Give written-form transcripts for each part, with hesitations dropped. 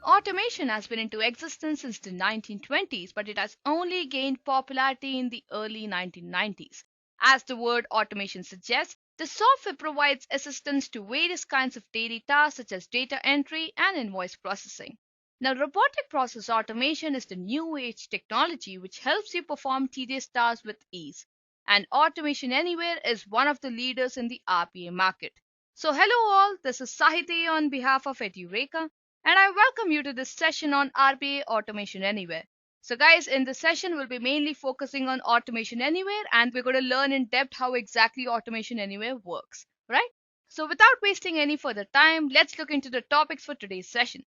automation has been into existence since the 1920s, but it has only gained popularity in the early 1990s. As the word automation suggests, the software provides assistance to various kinds of daily tasks such as data entry and invoice processing. Now, robotic process automation is the new age technology which helps you perform tedious tasks with ease. And Automation Anywhere is one of the leaders in the RPA market. So, hello all, this is Sahiti on behalf of Edureka, and I welcome you to this session on RPA Automation Anywhere. So guys, in this session, we'll be mainly focusing on Automation Anywhere, and we're going to learn in depth how exactly Automation Anywhere works, right? So without wasting any further time, let's look into the topics for today's session.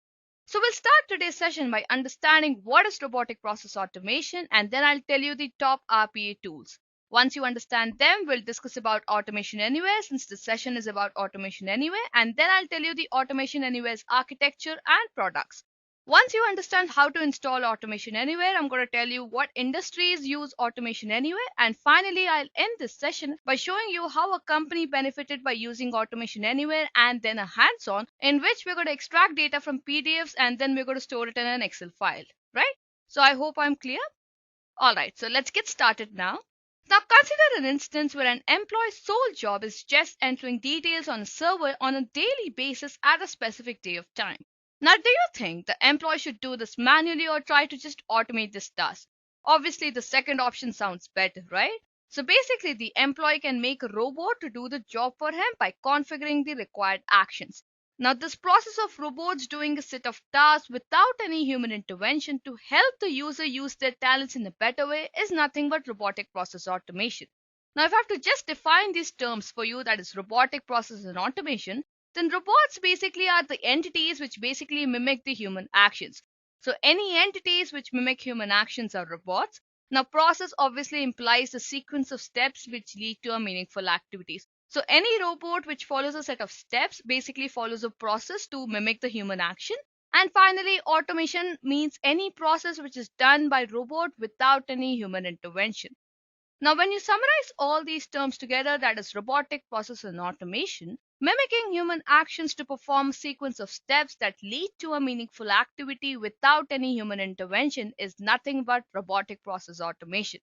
So we'll start today's session by understanding what is robotic process automation, and then I'll tell you the top RPA tools. Once you understand them, we'll discuss about Automation Anywhere, since this session is about Automation Anywhere, and then I'll tell you the Automation Anywhere's architecture and products. Once you understand how to install Automation Anywhere, I'm going to tell you what industries use Automation Anywhere, and finally I'll end this session by showing you how a company benefited by using Automation Anywhere, and then a hands-on in which we're going to extract data from PDFs and then we're going to store it in an Excel file, right? So I hope I'm clear. Alright, so let's get started now. Now consider an instance where an employee's sole job is just entering details on a server on a daily basis at a specific day of time. Now, do you think the employee should do this manually or try to just automate this task? Obviously, the second option sounds better, right? So basically, the employee can make a robot to do the job for him by configuring the required actions. Now, this process of robots doing a set of tasks without any human intervention to help the user use their talents in a better way is nothing but robotic process automation. Now, if I have to just define these terms for you, that is robotic process and automation, then robots basically are the entities which basically mimic the human actions. So any entities which mimic human actions are robots. Now, process obviously implies the sequence of steps which lead to a meaningful activities. So any robot which follows a set of steps basically follows a process to mimic the human action. And finally, automation means any process which is done by robot without any human intervention. Now, when you summarize all these terms together, that is robotic process and automation, mimicking human actions to perform a sequence of steps that lead to a meaningful activity without any human intervention is nothing but robotic process automation,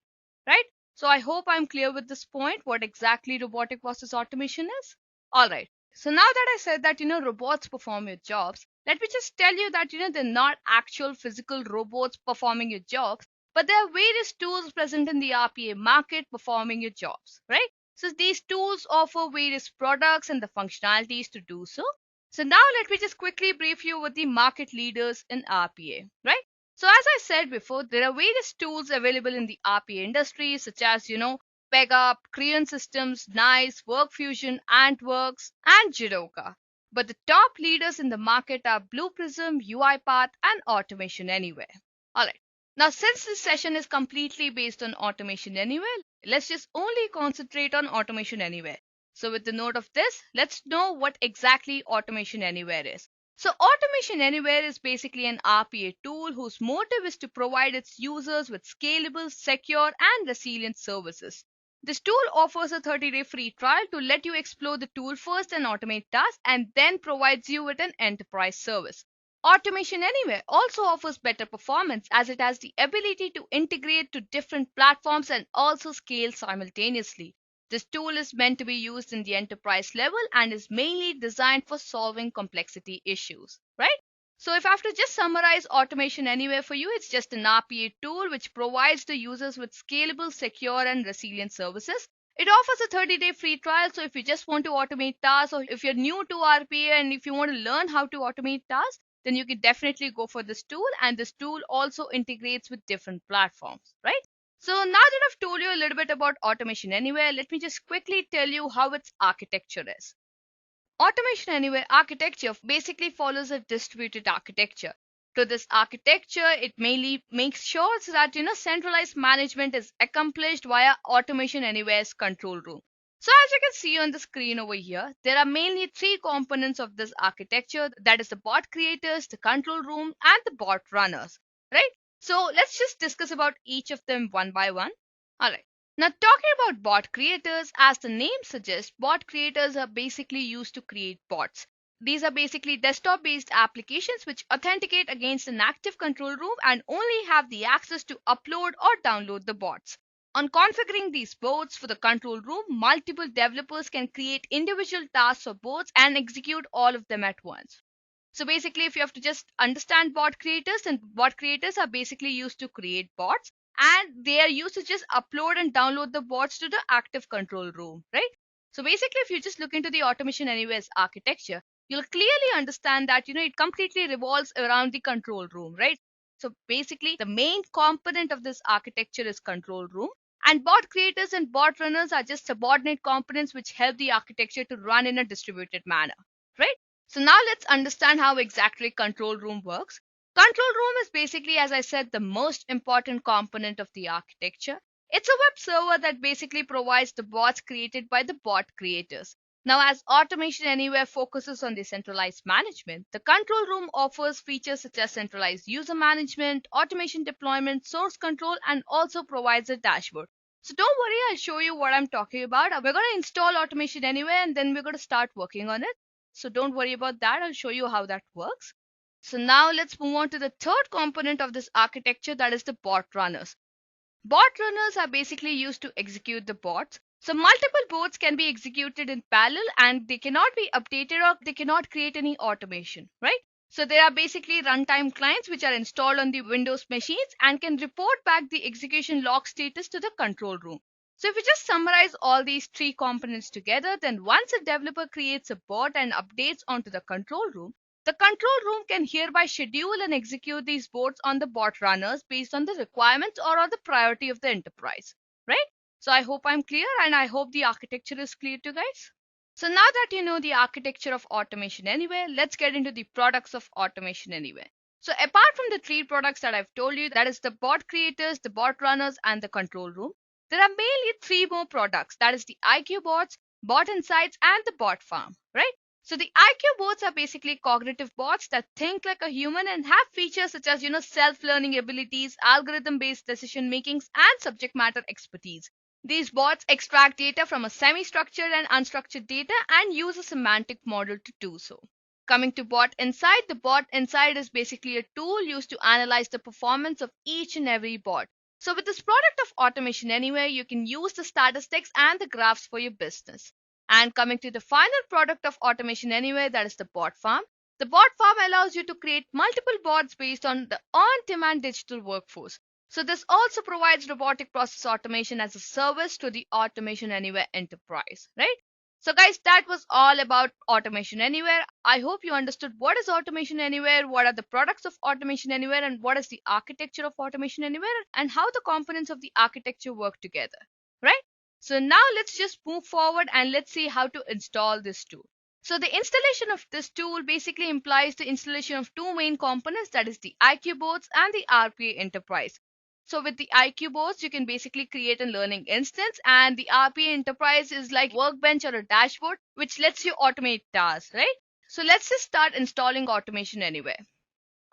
right? So I hope I'm clear with this point, what exactly robotic process automation is. All right. So now that I said that, robots perform your jobs, let me just tell you that, they're not actual physical robots performing your jobs, but there are various tools present in the RPA market performing your jobs, right? So these tools offer various products and the functionalities to do so. So now let me just quickly brief you with the market leaders in RPA, right? So as I said before, there are various tools available in the RPA industry such as, Pega, Cryon Systems, NICE, WorkFusion, AntWorks, and Edureka. But the top leaders in the market are Blue Prism, UiPath, and Automation Anywhere. Alright. Now, since this session is completely based on Automation Anywhere, let's just only concentrate on Automation Anywhere. So with the note of this, let's know what exactly Automation Anywhere is. So Automation Anywhere is basically an RPA tool whose motive is to provide its users with scalable, secure, and resilient services. This tool offers a 30-day free trial to let you explore the tool first and automate tasks, and then provides you with an enterprise service. Automation Anywhere also offers better performance as it has the ability to integrate to different platforms and also scale simultaneously. This tool is meant to be used in the enterprise level and is mainly designed for solving complexity issues, right? So if I have to just summarize Automation Anywhere for you, it's just an RPA tool which provides the users with scalable, secure, and resilient services. It offers a 30-day free trial, so if you just want to automate tasks, or if you're new to RPA and if you want to learn how to automate tasks, then you can definitely go for this tool, and this tool also integrates with different platforms, right? So now that I've told you a little bit about Automation Anywhere, let me just quickly tell you how its architecture is. Automation Anywhere architecture basically follows a distributed architecture. To this architecture, it mainly makes sure that centralized management is accomplished via Automation Anywhere's control room. So as you can see on the screen over here, there are mainly three components of this architecture, that is the bot creators, the control room, and the bot runners, right? So let's just discuss about each of them one by one. Alright. Now talking about bot creators, as the name suggests, bot creators are basically used to create bots. These are basically desktop-based applications which authenticate against an active control room and only have the access to upload or download the bots. On configuring these bots for the control room, multiple developers can create individual tasks for bots and execute all of them at once. So basically, if you have to just understand bot creators, and bot creators are basically used to create bots, and they are used to just upload and download the bots to the active control room, right? So basically, if you just look into the Automation Anywhere's architecture, you'll clearly understand that it completely revolves around the control room, right? So basically, the main component of this architecture is control room, and bot creators and bot runners are just subordinate components which help the architecture to run in a distributed manner, right? So now let's understand how exactly control room works. Control room is basically, as I said, the most important component of the architecture. It's a web server that basically provides the bots created by the bot creators. Now, as Automation Anywhere focuses on the centralized management, the control room offers features such as centralized user management, automation deployment, source control, and also provides a dashboard. So don't worry, I'll show you what I'm talking about. We're going to install Automation Anywhere and then we're going to start working on it. So don't worry about that. I'll show you how that works. So now let's move on to the third component of this architecture, that is the bot runners. Bot runners are basically used to execute the bots. So multiple bots can be executed in parallel and they cannot be updated or they cannot create any automation, right? So there are basically runtime clients which are installed on the Windows machines and can report back the execution log status to the control room. So if we just summarize all these three components together, then once a developer creates a bot and updates onto the control room, the control room can hereby schedule and execute these bots on the bot runners based on the requirements or on the priority of the enterprise, right? So I hope I'm clear and I hope the architecture is clear to you guys. So now that you know the architecture of Automation Anywhere, let's get into the products of Automation Anywhere. So apart from the three products that I've told you, that is the bot creators, the bot runners, and the control room, there are mainly three more products, that is the IQ bots, bot insights, and the bot farm, right? So the IQ bots are basically cognitive bots that think like a human and have features such as self-learning abilities, algorithm-based decision makings, and subject matter expertise. These bots extract data from a semi-structured and unstructured data and use a semantic model to do so. Coming to bot insight, the bot insight is basically a tool used to analyze the performance of each and every bot. So with this product of Automation Anywhere, you can use the statistics and the graphs for your business. And coming to the final product of Automation Anywhere, that is the bot farm. The bot farm allows you to create multiple bots based on the on-demand digital workforce. So this also provides robotic process automation as a service to the Automation Anywhere enterprise, right? So guys, that was all about Automation Anywhere. I hope you understood what is Automation Anywhere, what are the products of Automation Anywhere, and what is the architecture of Automation Anywhere, and how the components of the architecture work together, right? So now let's just move forward and let's see how to install this tool. So the installation of this tool basically implies the installation of two main components, that is the IQ bots and the RPA enterprise. So with the IQ bots, you can basically create a learning instance, and the RPA enterprise is like workbench or a dashboard which lets you automate tasks, right? So let's just start installing Automation Anywhere.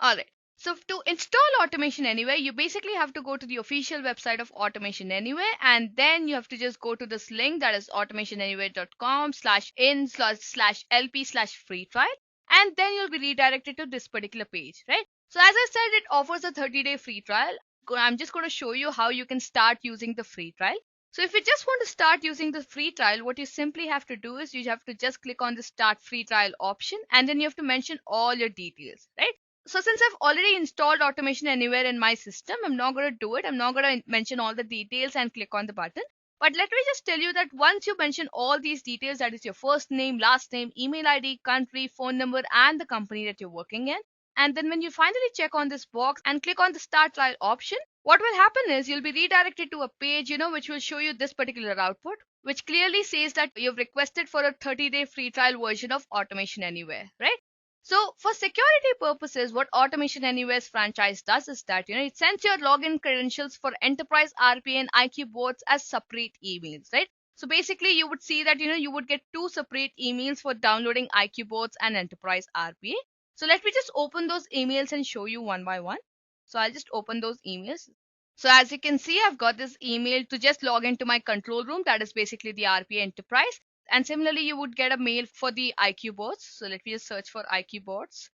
Alright. So to install Automation Anywhere, you basically have to go to the official website of Automation Anywhere, and then you have to just go to this link, that is automationanywhere.com/in/lp/free trial, and then you'll be redirected to this particular page, right? So as I said, it offers a 30-day free trial. I'm just going to show you how you can start using the free trial. So if you just want to start using the free trial, what you simply have to do is you have to just click on the start free trial option, and then you have to mention all your details, right? So since I've already installed Automation Anywhere in my system, I'm not going to do it. I'm not going to mention all the details and click on the button. But let me just tell you that once you mention all these details, that is your first name, last name, email ID, country, phone number, and the company that you're working in, and then when you finally check on this box and click on the start trial option, what will happen is you'll be redirected to a page, which will show you this particular output, which clearly says that you've requested for a 30-day free trial version of Automation Anywhere, right? So for security purposes, what Automation Anywhere's franchise does is that, it sends your login credentials for enterprise RPA and IQ bots as separate emails, right? So basically you would see that, you would get two separate emails for downloading IQ bots and enterprise RPA. So let me just open those emails and show you one by one. So I'll just open those emails. So as you can see, I've got this email to just log into my control room. That is basically the RPA enterprise. And similarly, you would get a mail for the IQ boards. So let me just search for IQ boards.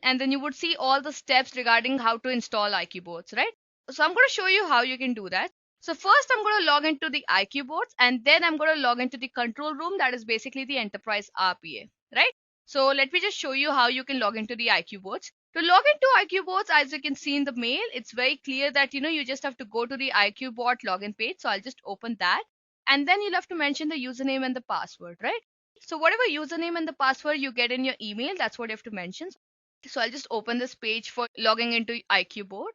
And then you would see all the steps regarding how to install IQ boards, right? So I'm going to show you how you can do that. So first I'm going to log into the IQ boards, and then I'm going to log into the control room, that is basically the enterprise RPA, right? So let me just show you how you can log into the IQ boards. To log into IQ boards, as you can see in the mail, it's very clear that you just have to go to the IQ bot login page. So I'll just open that, and then you'll have to mention the username and the password, right? So whatever username and the password you get in your email, that's what you have to mention. So I'll just open this page for logging into IQ board.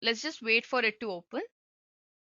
Let's just wait for it to open.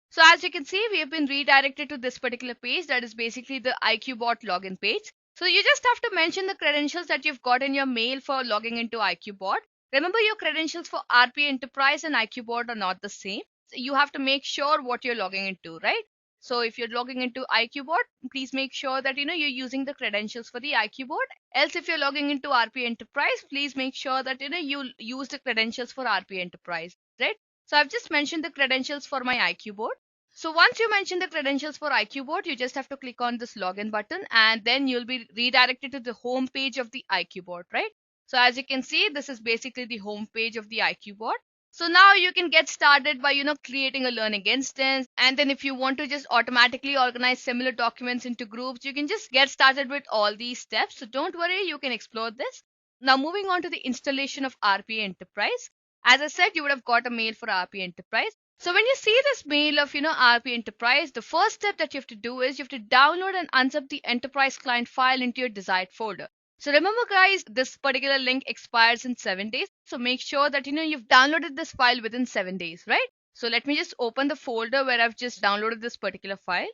So as you can see, we have been redirected to this particular page, that is basically the IQ bot login page. So you just have to mention the credentials that you've got in your mail for logging into IQ bot. Remember, your credentials for RPA Enterprise and IQ bot are not the same. So you have to make sure what you're logging into, right? So if you're logging into IQ bot, please make sure that you're using the credentials for the IQ bot. Else, if you're logging into RPA Enterprise, please make sure that you use the credentials for RPA Enterprise, right? So I've just mentioned the credentials for my IQ board. So once you mention the credentials for IQ board, you just have to click on this login button, and then you'll be redirected to the home page of the IQ board, right? So as you can see, this is basically the home page of the IQ board. So now you can get started by creating a learning instance, and then if you want to just automatically organize similar documents into groups, you can just get started with all these steps. So don't worry, you can explore this. Now moving on to the installation of RPA Enterprise. As I said, you would have got a mail for RPA Enterprise. So when you see this mail of RPA Enterprise, the first step that you have to do is you have to download and unzip the enterprise client file into your desired folder. So remember guys, this particular link expires in 7 days. So make sure that you've downloaded this file within 7 days, right? So let me just open the folder where I've just downloaded this particular file.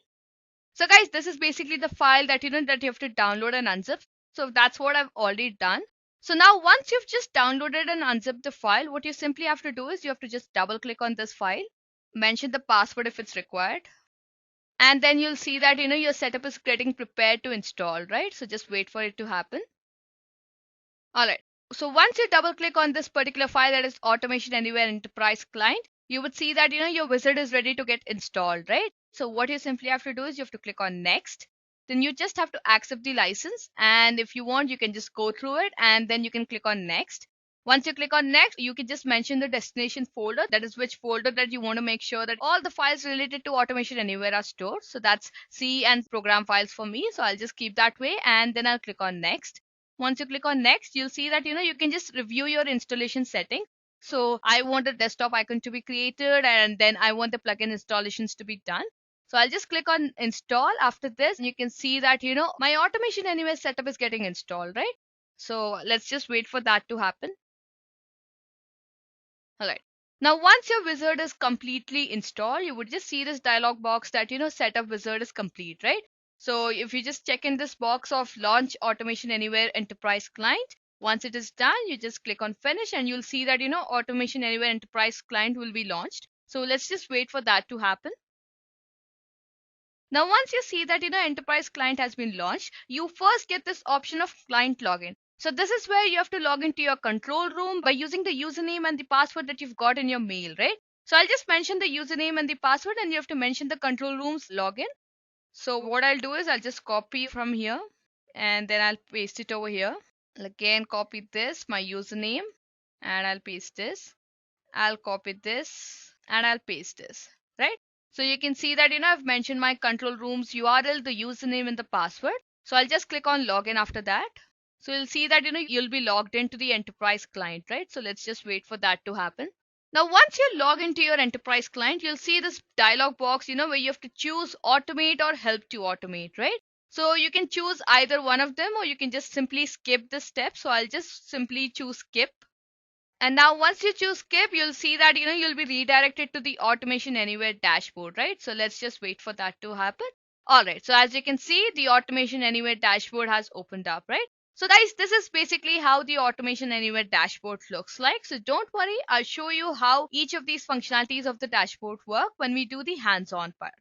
So guys, this is basically the file that that you have to download and unzip. So that's what I've already done. So now once you've just downloaded and unzipped the file, what you simply have to do is you have to just double click on this file, mention the password if it's required, and then you'll see that your setup is getting prepared to install, right? So just wait for it to happen. All right. So once you double click on this particular file, that is Automation Anywhere Enterprise Client, you would see that your wizard is ready to get installed, right? So what you simply have to do is you have to click on next. Then you just have to accept the license, and if you want, you can just go through it, and then you can click on next. Once you click on next, you can just mention the destination folder, that is which folder that you want to make sure that all the files related to Automation Anywhere are stored. So that's C and program files for me. So I'll just keep that way, and then I'll click on next. Once you click on next, you'll see that you can just review your installation setting. So I want the desktop icon to be created, and then I want the plugin installations to be done. So I'll just click on install. After this, you can see that my Automation Anywhere setup is getting installed, right? So let's just wait for that to happen. All right. Now once your wizard is completely installed, you would just see this dialog box that setup wizard is complete, right? So if you just check in this box of launch Automation Anywhere Enterprise Client, once it is done, you just click on finish, and you'll see that Automation Anywhere Enterprise Client will be launched. So let's just wait for that to happen. Now once you see that Enterprise Client has been launched, you first get this option of client login. So this is where you have to log into your control room by using the username and the password that you've got in your mail, right? So I'll just mention the username and the password, and you have to mention the control room's login. So what I'll do is I'll just copy from here, and then I'll paste it over here. I'll again copy this, my username, and I'll paste this. I'll copy this, and I'll paste this, right? So you can see that I've mentioned my control room's URL, the username, and the password. So I'll just click on login after that. So you'll see that you'll be logged into the enterprise client, right? So let's just wait for that to happen. Now once you log into your enterprise client, you'll see this dialog box where you have to choose automate or help to automate, right? So you can choose either one of them, or you can just simply skip this step. So I'll just simply choose skip. And now once you choose skip, you'll see that you'll be redirected to the Automation Anywhere dashboard, right? So let's just wait for that to happen. All right. So as you can see, the Automation Anywhere dashboard has opened up, right? So guys, this is basically how the Automation Anywhere dashboard looks like. So don't worry, I'll show you how each of these functionalities of the dashboard work when we do the hands-on part.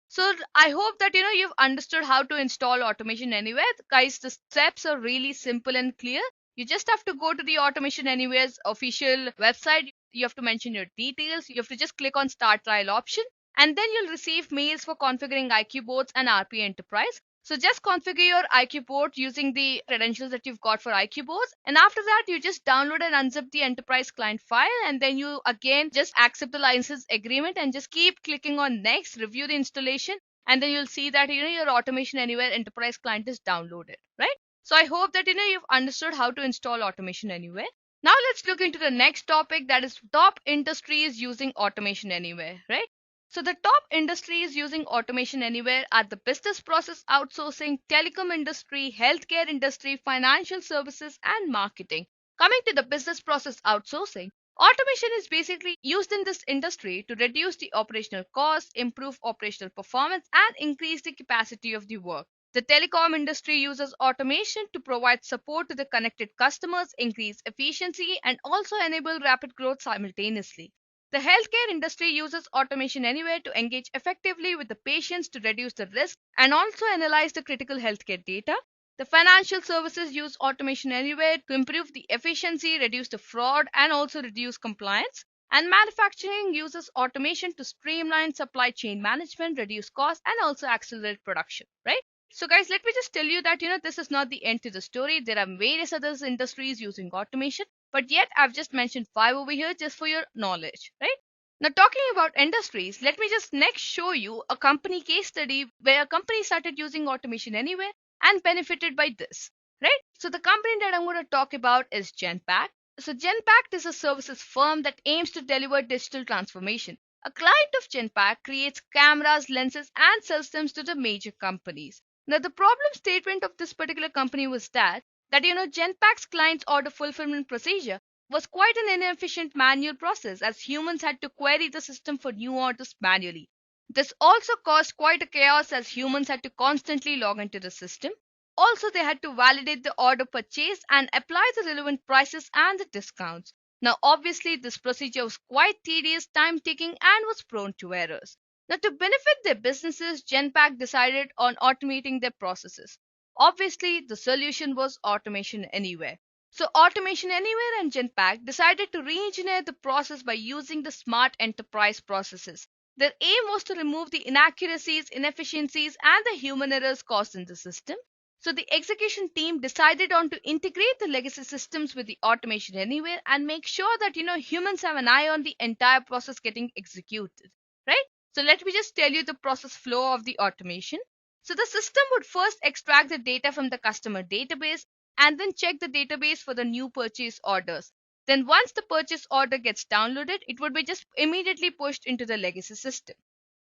So I hope that you've understood how to install Automation Anywhere. Guys, the steps are really simple and clear. You just have to go to the Automation Anywhere's official website. You have to mention your details. You have to just click on Start Trial option, and then you'll receive mails for configuring IQ boards and RPA Enterprise. So just configure your IQ port using the credentials that you've got for IQ boards. And after that, you just download and unzip the enterprise client file. And then you again just accept the license agreement and just keep clicking on next, review the installation. And then you'll see that your Automation Anywhere enterprise client is downloaded, right? So I hope that you've understood how to install Automation Anywhere. Now let's look into the next topic, that is top industries using Automation Anywhere, right? So the top industries using Automation Anywhere are the business process outsourcing, telecom industry, healthcare industry, financial services, and marketing. Coming to the business process outsourcing, automation is basically used in this industry to reduce the operational costs, improve operational performance, and increase the capacity of the work. The telecom industry uses automation to provide support to the connected customers, increase efficiency, and also enable rapid growth simultaneously. The healthcare industry uses Automation Anywhere to engage effectively with the patients to reduce the risk and also analyze the critical healthcare data. The financial services use Automation Anywhere to improve the efficiency, reduce the fraud, and also reduce compliance. And manufacturing uses automation to streamline supply chain management, reduce costs, and also accelerate production, right? So guys, let me just tell you that this is not the end to the story. There are various other industries using automation, but yet I've just mentioned 5 over here just for your knowledge, right? Now talking about industries, let me just next show you a company case study where a company started using Automation Anywhere and benefited by this, right? So the company that I'm going to talk about is Genpact. So Genpact is a services firm that aims to deliver digital transformation. A client of Genpact creates cameras, lenses, and sells them to the major companies. Now the problem statement of this particular company was that Genpact's clients order fulfillment procedure was quite an inefficient manual process, as humans had to query the system for new orders manually. This also caused quite a chaos, as humans had to constantly log into the system. Also, they had to validate the order purchased and apply the relevant prices and the discounts. Now, obviously, this procedure was quite tedious, time taking, and was prone to errors. Now, to benefit their businesses, Genpact decided on automating their processes. Obviously, the solution was Automation Anywhere. So Automation Anywhere and Genpact decided to re-engineer the process by using the smart enterprise processes. Their aim was to remove the inaccuracies, inefficiencies, and the human errors caused in the system. So the execution team decided on to integrate the legacy systems with the Automation Anywhere and make sure that humans have an eye on the entire process getting executed, right? So let me just tell you the process flow of the automation. So the system would first extract the data from the customer database and then check the database for the new purchase orders. Then once the purchase order gets downloaded, it would be just immediately pushed into the legacy system.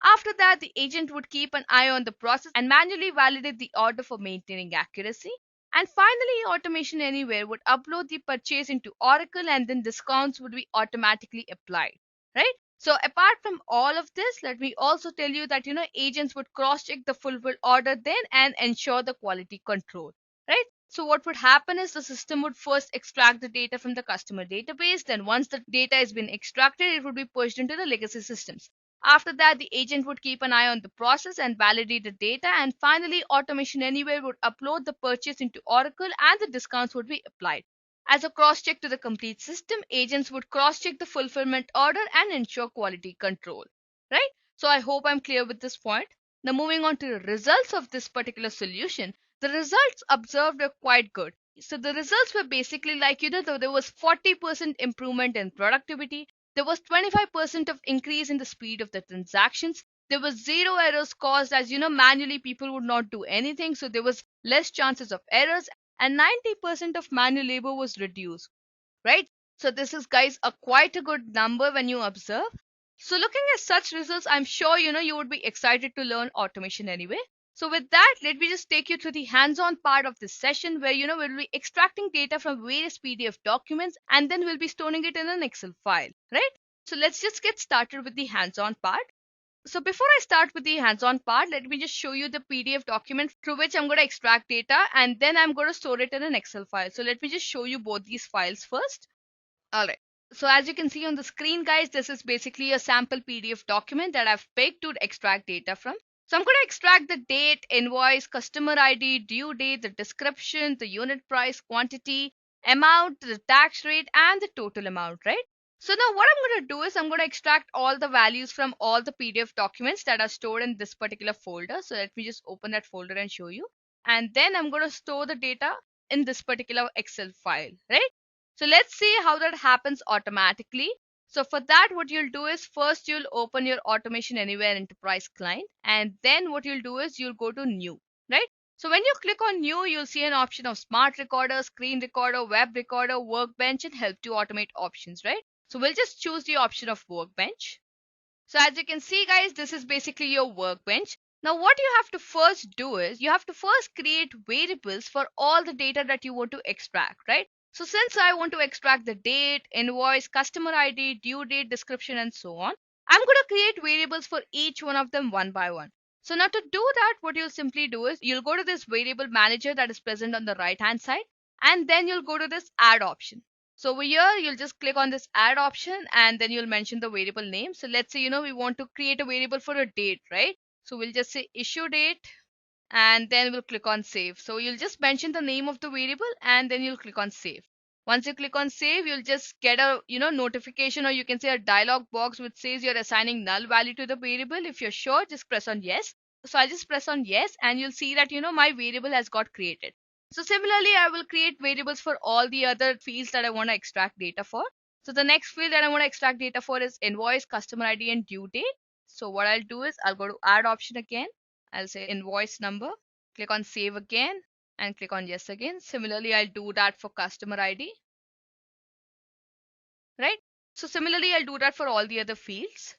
After that, the agent would keep an eye on the process and manually validate the order for maintaining accuracy. And finally, Automation Anywhere would upload the purchase into Oracle and then discounts would be automatically applied, right? So apart from all of this, let me also tell you that agents would cross check the fulfilled order then and ensure the quality control, right? So what would happen is the system would first extract the data from the customer database. Then once the data has been extracted, it would be pushed into the legacy systems. After that, the agent would keep an eye on the process and validate the data. And finally, Automation Anywhere would upload the purchase into Oracle and the discounts would be applied. As a cross check to the complete system, agents would cross check the fulfillment order and ensure quality control, right? So I hope I'm clear with this point. Now moving on to the results of this particular solution, the results observed are quite good. So the results were basically like, there was 40% improvement in productivity. There was 25% of increase in the speed of the transactions. There was zero errors caused, as manually people would not do anything. So there was less chances of errors and 90% of manual labor was reduced, right? So this is, guys, a quite a good number when you observe. So looking at such results, I'm sure you would be excited to learn Automation Anyway. So with that, let me just take you through the hands-on part of this session where we'll be extracting data from various PDF documents and then we'll be storing it in an Excel file, right? So let's just get started with the hands-on part. So before I start with the hands-on part, let me just show you the PDF document through which I'm going to extract data and then I'm going to store it in an Excel file. So let me just show you both these files first. All right. So as you can see on the screen, guys, this is basically a sample PDF document that I've picked to extract data from. So I'm going to extract the date, invoice, customer ID, due date, the description, the unit price, quantity, amount, the tax rate, and the total amount, right? So now what I'm going to do is I'm going to extract all the values from all the PDF documents that are stored in this particular folder. So let me just open that folder and show you. And then I'm going to store the data in this particular Excel file, right? So let's see how that happens automatically. So for that, what you'll do is first you'll open your Automation Anywhere Enterprise client. And then what you'll do is you'll go to New, right? So when you click on New, you'll see an option of Smart Recorder, Screen Recorder, Web Recorder, Workbench, and Help to Automate options, right? So we'll just choose the option of Workbench. So as you can see, guys, this is basically your Workbench. Now what you have to first do is you have to first create variables for all the data that you want to extract, right? So since I want to extract the date, invoice, customer ID, due date, description, and so on, I'm going to create variables for each one of them one by one. So now to do that, what you'll simply do is you'll go to this variable manager that is present on the right hand side, and then you'll go to this add option. So over here, you'll just click on this add option and then you'll mention the variable name. So let's say, we want to create a variable for a date, right? So we'll just say issue date and then we'll click on save. So you'll just mention the name of the variable and then you'll click on save. Once you click on save, you'll just get a, notification, or you can say a dialog box which says you're assigning null value to the variable. If you're sure, just press on yes. So I'll just press on yes and you'll see that, my variable has got created. So similarly, I will create variables for all the other fields that I want to extract data for. So the next field that I want to extract data for is invoice, customer ID, and due date. So what I'll do is I'll go to add option again. I'll say invoice number, click on save again and click on yes again. Similarly, I'll do that for customer ID, right? So similarly, I'll do that for all the other fields.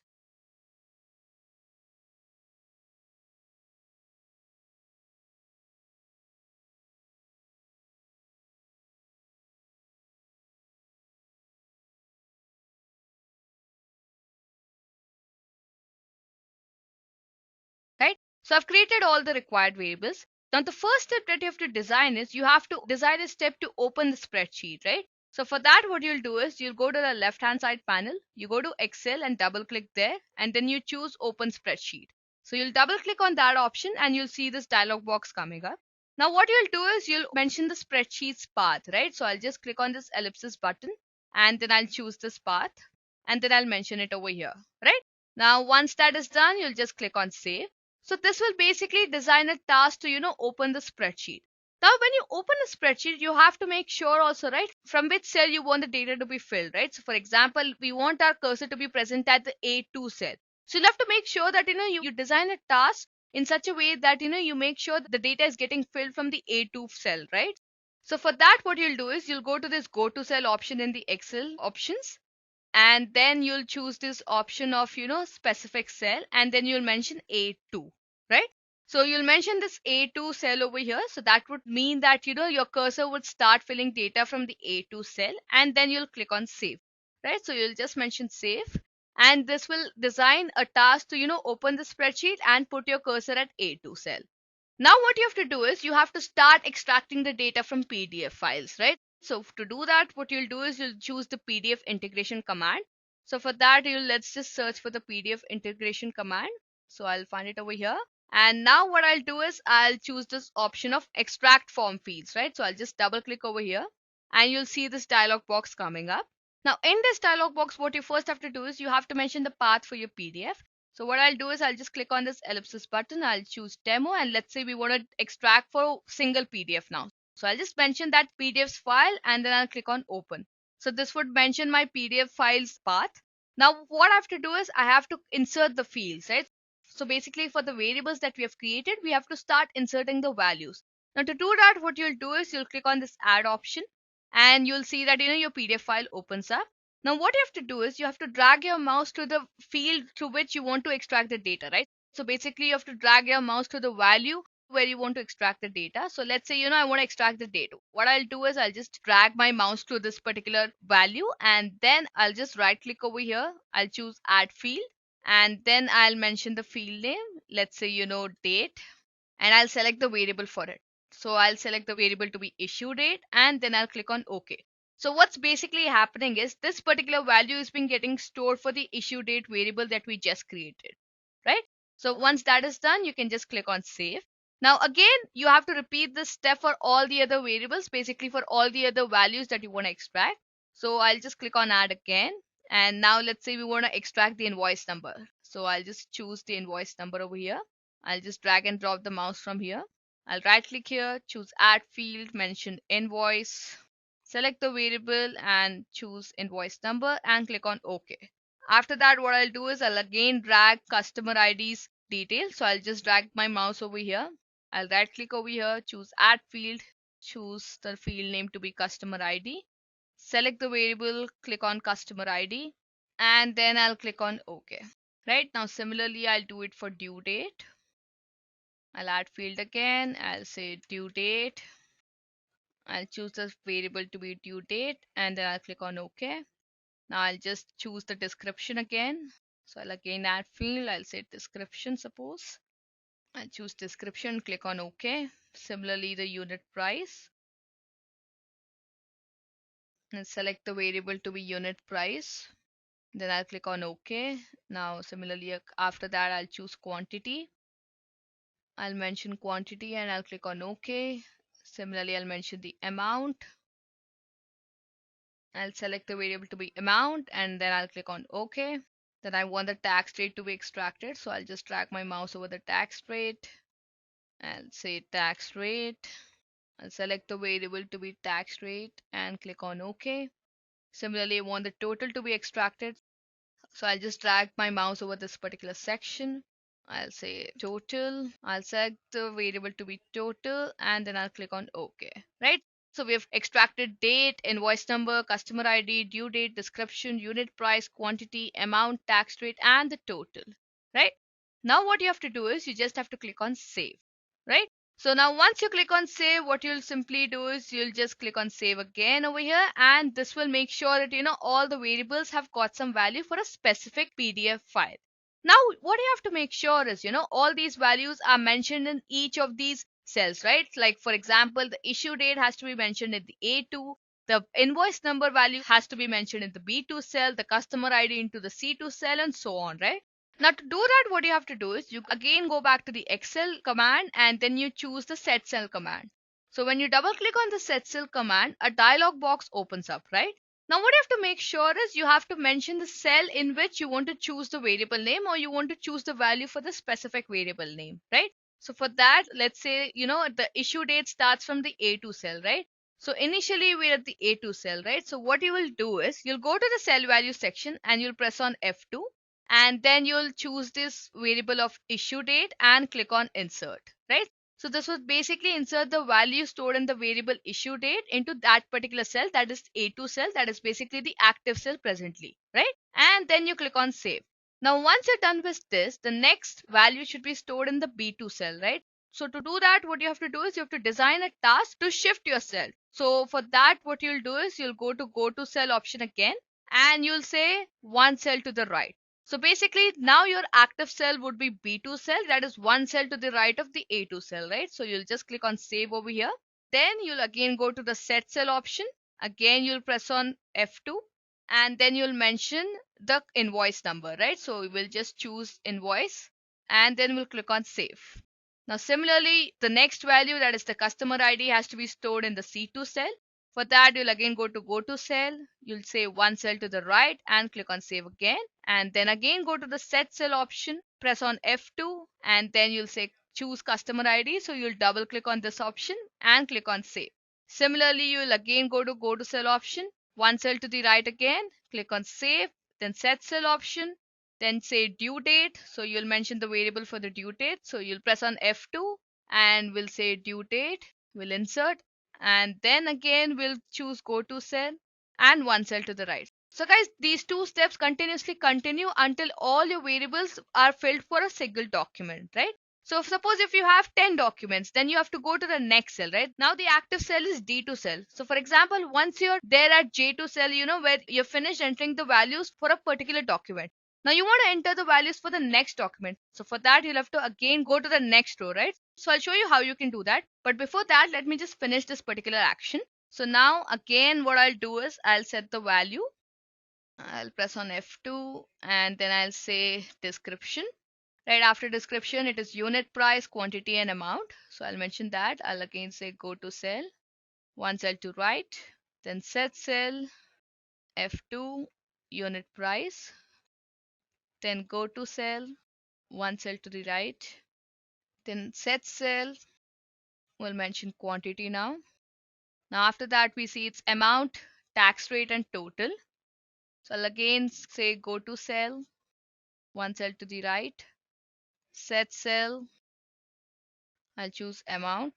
Right? So I've created all the required variables. Now the first step that you have to design is you have to design a step to open the spreadsheet, right? So for that, what you'll do is you'll go to the left hand side panel, you go to Excel and double click there, and then you choose open spreadsheet. So you'll double click on that option and you'll see this dialog box coming up. Now what you'll do is you'll mention the spreadsheet's path, right? So I'll just click on this ellipsis button and then I'll choose this path and then I'll mention it over here, right? Now once that is done, you'll just click on save. So this will basically design a task to, open the spreadsheet. Now, when you open a spreadsheet, you have to make sure also, right, from which cell you want the data to be filled, right? So for example, we want our cursor to be present at the A2 cell. So you'll have to make sure that, you design a task in such a way that, you make sure that the data is getting filled from the A2 cell, right? So for that, what you'll do is you'll go to this go to cell option in the Excel options, and then you'll choose this option of, specific cell, and then you'll mention A2. Right? So you'll mention this A2 cell over here. So that would mean that, your cursor would start filling data from the A2 cell and then you'll click on save, right? So you'll just mention save and this will design a task to, open the spreadsheet and put your cursor at A2 cell. Now what you have to do is you have to start extracting the data from PDF files, right? So to do that, what you'll do is you'll choose the PDF integration command. So for that, let's just search for the PDF integration command. So I'll find it over here. And now what I'll do is I'll choose this option of extract form fields, right? So I'll just double click over here and you'll see this dialog box coming up. Now in this dialog box, what you first have to do is you have to mention the path for your PDF. So what I'll do is I'll just click on this ellipsis button. I'll choose demo and let's say we want to extract for a single PDF now. So I'll just mention that PDF's file and then I'll click on open. So this would mention my PDF file's path. Now what I have to do is I have to insert the fields, right? So basically for the variables that we have created, we have to start inserting the values. Now to do that, what you'll do is you'll click on this add option and you'll see that, your PDF file opens up. Now what you have to do is you have to drag your mouse to the field through which you want to extract the data, right? So basically you have to drag your mouse to the value where you want to extract the data. So let's say, I want to extract the data. What I'll do is I'll just drag my mouse to this particular value and then I'll just right click over here. I'll choose add field and then I'll mention the field name. Let's say, date, and I'll select the variable for it. So I'll select the variable to be issue date and then I'll click on OK. So what's basically happening is this particular value is being getting stored for the issue date variable that we just created, right? So once that is done, you can just click on save. Now again, you have to repeat this step for all the other variables, basically for all the other values that you want to extract. So I'll just click on add again And now let's say we want to extract the invoice number. So I'll just choose the invoice number over here. I'll just drag and drop the mouse from here. I'll right click here, choose add field, mention invoice, select the variable and choose invoice number and click on OK. After that, what I'll do is I'll again drag customer ID's details. So I'll just drag my mouse over here. I'll right click over here, choose add field, choose the field name to be customer ID, select the variable, click on customer ID, and then I'll click on OK. Right now, similarly, I'll do it for due date. I'll add field again. I'll say due date. I'll choose the variable to be due date and then I'll click on OK. Now I'll just choose the description again. So I'll again add field. I'll say description, suppose. I'll choose description, click on OK. Similarly, the unit price. And select the variable to be unit price. Then I'll click on OK. Now, similarly, after that, I'll choose quantity. I'll mention quantity and I'll click on OK. Similarly, I'll mention the amount. I'll select the variable to be amount and then I'll click on OK. Then I want the tax rate to be extracted. So I'll just drag my mouse over the tax rate. I'll say tax rate. I'll select the variable to be tax rate and click on OK. Similarly, I want the total to be extracted. So I'll just drag my mouse over this particular section. I'll say total. I'll select the variable to be total and then I'll click on OK. Right? So we have extracted date, invoice number, customer ID, due date, description, unit price, quantity, amount, tax rate, and the total. Right? Now what you have to do is you just have to click on save. Right? So now once you click on save, what you'll simply do is you'll just click on save again over here, and this will make sure that all the variables have got some value for a specific PDF file. Now what you have to make sure is all these values are mentioned in each of these cells, right? Like for example, the issue date has to be mentioned in the A2, the invoice number value has to be mentioned in the B2 cell, the customer ID into the C2 cell, and so on, right? Now to do that, what you have to do is you again go back to the Excel command and then you choose the set cell command. So when you double click on the set cell command, a dialog box opens up, right? Now what you have to make sure is you have to mention the cell in which you want to choose the variable name or you want to choose the value for the specific variable name, right? So for that, let's say, the issue date starts from the A2 cell, right? So initially we're at the A2 cell, right? So what you will do is you'll go to the cell value section and you'll press on F2 and then you'll choose this variable of issue date and click on insert, right? So this would basically insert the value stored in the variable issue date into that particular cell, that is A2 cell, that is basically the active cell presently, right? And then you click on save. Now once you're done with this, the next value should be stored in the B2 cell, right? So to do that, what you have to do is you have to design a task to shift your cell. So for that, what you'll do is you'll go to cell option again and you'll say one cell to the right. So basically now your active cell would be B2 cell, that is one cell to the right of the A2 cell, right? So you'll just click on save over here. Then you'll again go to the set cell option. Again, you'll press on F2 and then you'll mention the invoice number, right? So we will just choose invoice and then we'll click on save. Now similarly, the next value, that is the customer ID, has to be stored in the C2 cell. For that, you'll again go to cell, you'll say one cell to the right and click on save again. And then again go to the set cell option, press on F2 and then you'll say choose customer ID. So you'll double click on this option and click on save. Similarly, you'll again go to cell option, one cell to the right again, click on save, then set cell option, then say due date. So you'll mention the variable for the due date. So you'll press on F2 and we'll say due date, we'll insert and then again we'll choose go to cell and one cell to the right. So guys, these two steps continuously continue until all your variables are filled for a single document, right? So suppose if you have 10 documents, then you have to go to the next cell, right? Now the active cell is D2 cell. So for example, once you're there at J2 cell, where you're finished entering the values for a particular document. Now you want to enter the values for the next document. So for that, you'll have to again go to the next row, right? So I'll show you how you can do that. But before that, let me just finish this particular action. So now again, what I'll do is I'll set the value. I'll press on F2 and then I'll say description. Right after description, it is unit price, quantity, and amount. So I'll mention that. I'll again say go to cell, one cell to right, then set cell, F2, unit price, then go to cell, one cell to the right, then set cell, we'll mention quantity now. Now after that we see its amount, tax rate and total. So I'll again say go to cell, one cell to the right, set cell, I'll choose amount.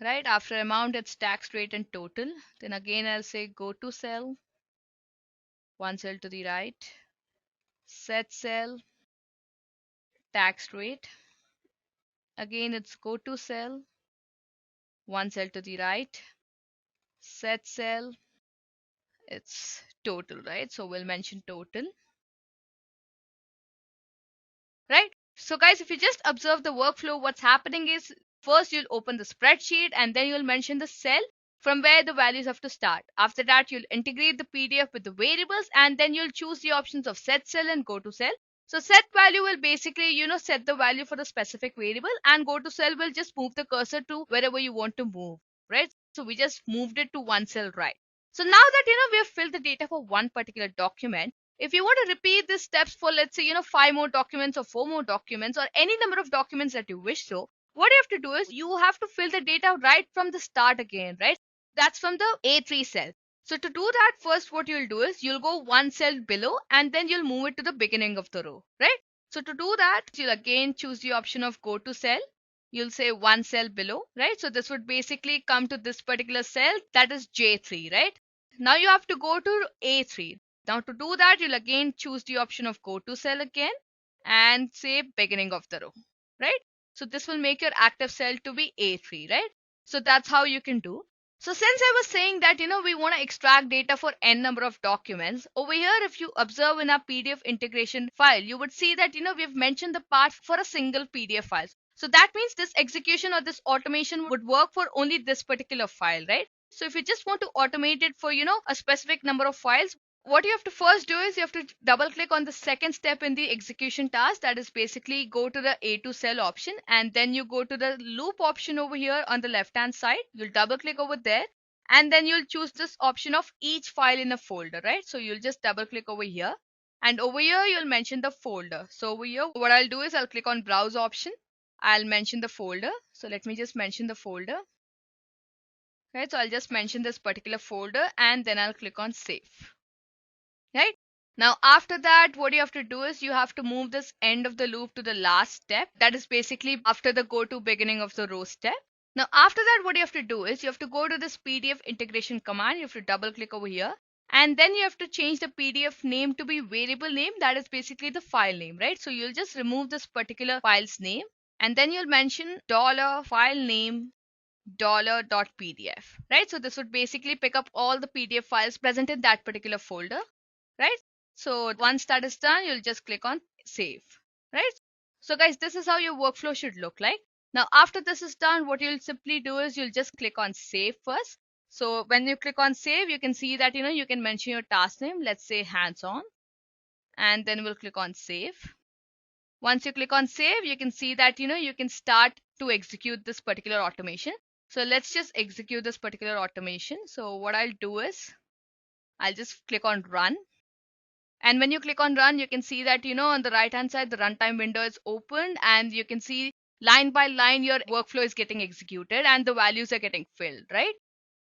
Right after amount it's tax rate and total. Then again I'll say go to cell, one cell to the right, set cell, tax rate. Again it's go to cell, one cell to the right, set cell, it's total, right? So we'll mention total. Right? So guys, if you just observe the workflow, what's happening is first you'll open the spreadsheet and then you'll mention the cell from where the values have to start. After that, you'll integrate the PDF with the variables and then you'll choose the options of set cell and go to cell. So set value will basically, set the value for the specific variable, and go to cell will just move the cursor to wherever you want to move, right? So we just moved it to one cell, right? So now that, we have filled the data for one particular document, if you want to repeat these steps for, let's say, 5 more documents or 4 more documents or any number of documents that you wish, so what you have to do is you have to fill the data right from the start again, right? That's from the A3 cell. So to do that, first what you'll do is you'll go one cell below and then you'll move it to the beginning of the row, right? So to do that, you'll again choose the option of go to cell. You'll say one cell below, right? So this would basically come to this particular cell, that is J3, right? Now you have to go to A3. Now to do that, you'll again choose the option of go to cell again and say beginning of the row, right? So this will make your active cell to be A3, right? So that's how you can do. So since I was saying that, we want to extract data for n number of documents, over here, if you observe in our PDF integration file, you would see that, we've mentioned the path for a single PDF file. So that means this execution or this automation would work for only this particular file, right? So if you just want to automate it for, a specific number of files, what you have to first do is you have to double click on the second step in the execution task, that is basically go to the A2 cell option and then you go to the loop option over here on the left hand side. You'll double click over there and then you'll choose this option of each file in a folder, right? So you'll just double click over here and over here you'll mention the folder. So over here what I'll do is I'll click on browse option. I'll mention the folder. So let me just mention the folder. Right, so I'll just mention this particular folder and then I'll click on save. Right? Now after that, what you have to do is you have to move this end of the loop to the last step. That is basically after the go to beginning of the row step. Now after that, what you have to do is you have to go to this PDF integration command. You have to double click over here and then you have to change the PDF name to be variable name. That is basically the file name, right? So you'll just remove this particular file's name and then you'll mention $file name $.pdf, right? So this would basically pick up all the PDF files present in that particular folder, right? So once that is done, you'll just click on save, right? So guys, this is how your workflow should look like. Now after this is done, what you'll simply do is you'll just click on save first. So when you click on save, you can see that you can mention your task name, let's say hands-on, and then we'll click on save. Once you click on save, you can see that you can start to execute this particular automation. So let's just execute this particular automation. So what I'll do is I'll just click on run. And when you click on run, you can see that, on the right hand side, the runtime window is opened and you can see line by line, your workflow is getting executed and the values are getting filled, right?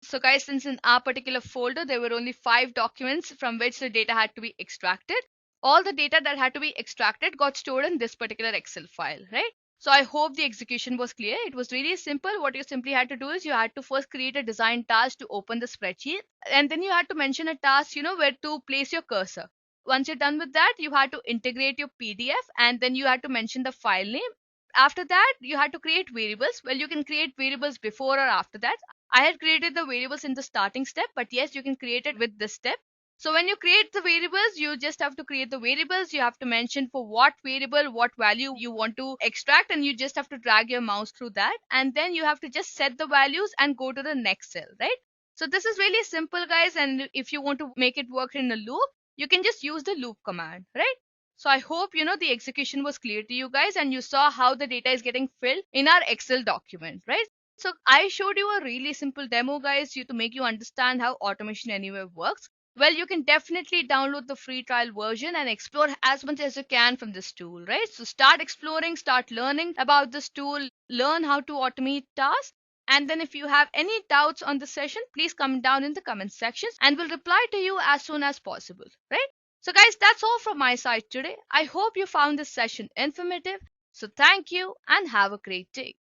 So guys, since in our particular folder, there were only 5 documents from which the data had to be extracted. All the data that had to be extracted got stored in this particular Excel file, right? So I hope the execution was clear. It was really simple. What you simply had to do is you had to first create a design task to open the spreadsheet. And then you had to mention a task, where to place your cursor. Once you're done with that, you had to integrate your PDF and then you had to mention the file name. After that, you had to create variables. Well, you can create variables before or after that. I had created the variables in the starting step, but yes, you can create it with this step. So when you create the variables, you just have to create the variables. You have to mention for what variable, what value you want to extract, and you just have to drag your mouse through that. And then you have to just set the values and go to the next cell, right? So this is really simple, guys. And if you want to make it work in a loop, you can just use the loop command, right? So I hope, the execution was clear to you guys and you saw how the data is getting filled in our Excel document, right? So I showed you a really simple demo, guys, to make you understand how Automation Anywhere works. Well, you can definitely download the free trial version and explore as much as you can from this tool, right? So start exploring, start learning about this tool, learn how to automate tasks. And then if you have any doubts on the session, please come down in the comment sections and we'll reply to you as soon as possible, right? So guys, that's all from my side today. I hope you found this session informative. So thank you and have a great day.